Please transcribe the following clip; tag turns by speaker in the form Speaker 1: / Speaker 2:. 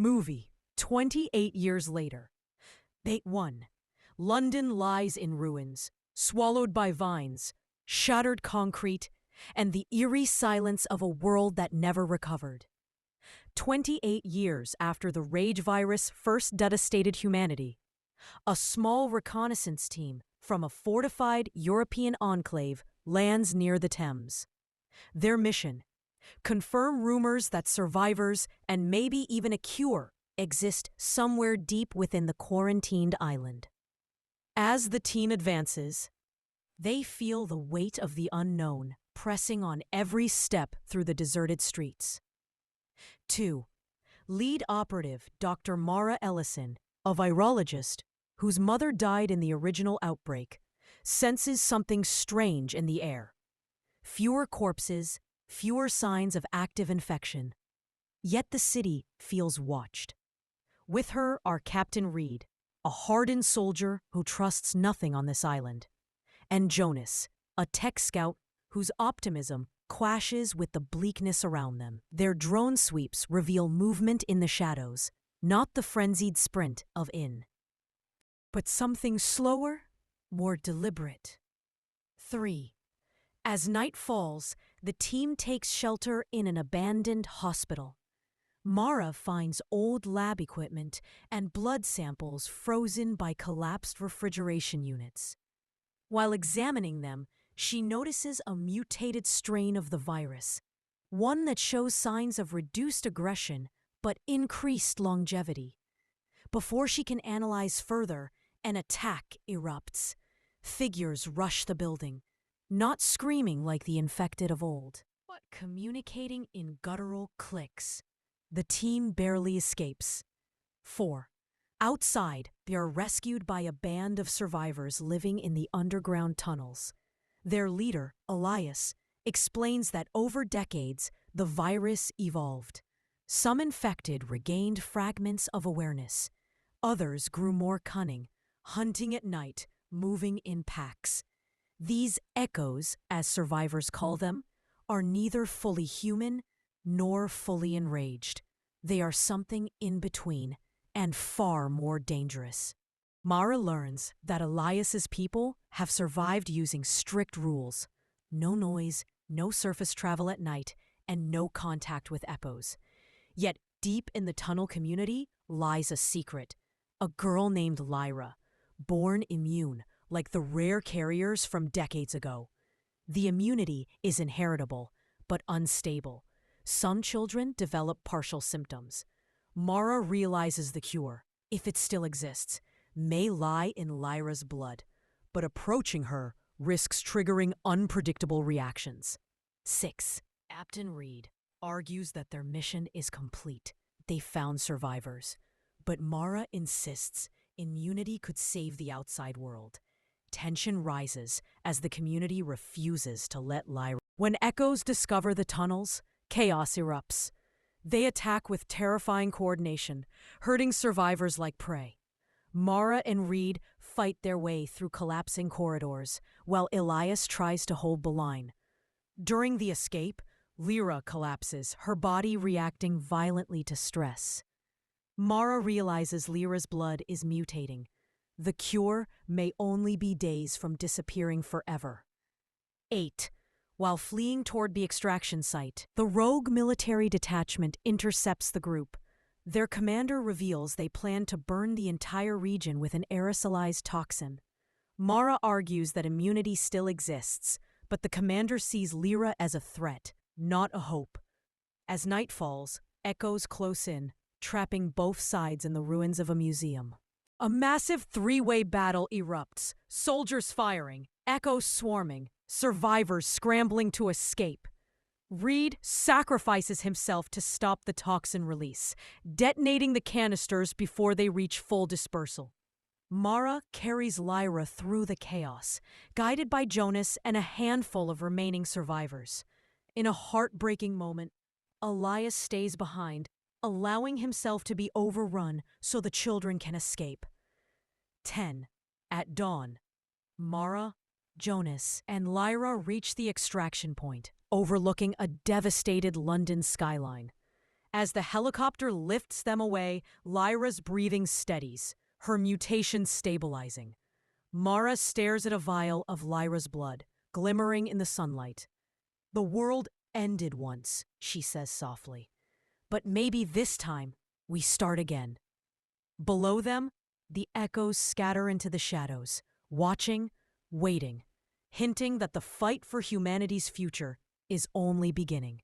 Speaker 1: Movie, 28 years later. Bait 1. London lies in ruins, swallowed by vines, shattered concrete, and the eerie silence of a world that never recovered. 28 years after the rage virus first devastated humanity, a small reconnaissance team from a fortified European enclave lands near the Thames. Their mission: confirm rumors that survivors and maybe even a cure exist somewhere deep within the quarantined island. As the team advances, they feel the weight of the unknown pressing on every step through the deserted streets. 2. Lead operative Dr. Mara Ellison, a virologist whose mother died in the original outbreak, senses something strange in the air. Fewer corpses, fewer signs of active infection. Yet the city feels watched. With her are Captain Reed, a hardened soldier who trusts nothing on this island, and Jonas, a tech scout whose optimism clashes with the bleakness around them. Their drone sweeps reveal movement in the shadows, not the frenzied sprint of In, but something slower, more deliberate. 3. As night falls, the team takes shelter in an abandoned hospital. Mara finds old lab equipment and blood samples frozen by collapsed refrigeration units. While examining them, she notices a mutated strain of the virus, one that shows signs of reduced aggression but increased longevity. Before she can analyze further, an attack erupts. Figures rush the building, not screaming like the infected of old, but communicating in guttural clicks. The team barely escapes. 4. Outside, they are rescued by a band of survivors living in the underground tunnels. Their leader, Elias, explains that over decades, the virus evolved. Some infected regained fragments of awareness. Others grew more cunning, hunting at night, moving in packs. These echoes, as survivors call them, are neither fully human nor fully enraged. They are something in between, and far more dangerous. Mara learns that Elias's people have survived using strict rules: no noise, no surface travel at night, and no contact with EPOs. Yet deep in the tunnel community lies a secret: a girl named Lyra, born immune, like the rare carriers from decades ago. The immunity is inheritable, but unstable. Some children develop partial symptoms. Mara realizes the cure, if it still exists, may lie in Lyra's blood, but approaching her risks triggering unpredictable reactions. 6. Captain Reed argues that their mission is complete. They found survivors. But Mara insists immunity could save the outside world. Tension rises as the community refuses to let Lyra. When echoes discover the tunnels, chaos erupts. They attack with terrifying coordination, herding survivors like prey. Mara and Reed fight their way through collapsing corridors, while Elias tries to hold the line. During the escape, Lyra collapses, her body reacting violently to stress. Mara realizes Lyra's blood is mutating. The cure may only be days from disappearing forever. 8. While fleeing toward the extraction site, the rogue military detachment intercepts the group. Their commander reveals they plan to burn the entire region with an aerosolized toxin. Mara argues that immunity still exists, but the commander sees Lyra as a threat, not a hope. As night falls, echoes close in, trapping both sides in the ruins of a museum. A massive three-way battle erupts, soldiers firing, echoes swarming, survivors scrambling to escape. Reed sacrifices himself to stop the toxin release, detonating the canisters before they reach full dispersal. Mara carries Lyra through the chaos, guided by Jonas and a handful of remaining survivors. In a heartbreaking moment, Elias stays behind, allowing himself to be overrun so the children can escape. 10. At dawn, Mara, Jonas, and Lyra reach the extraction point, overlooking a devastated London skyline. As the helicopter lifts them away, Lyra's breathing steadies, her mutation stabilizing. Mara stares at a vial of Lyra's blood, glimmering in the sunlight. "The world ended once," she says softly. "But maybe this time we start again." Below them, the echoes scatter into the shadows, watching, waiting, hinting that the fight for humanity's future is only beginning.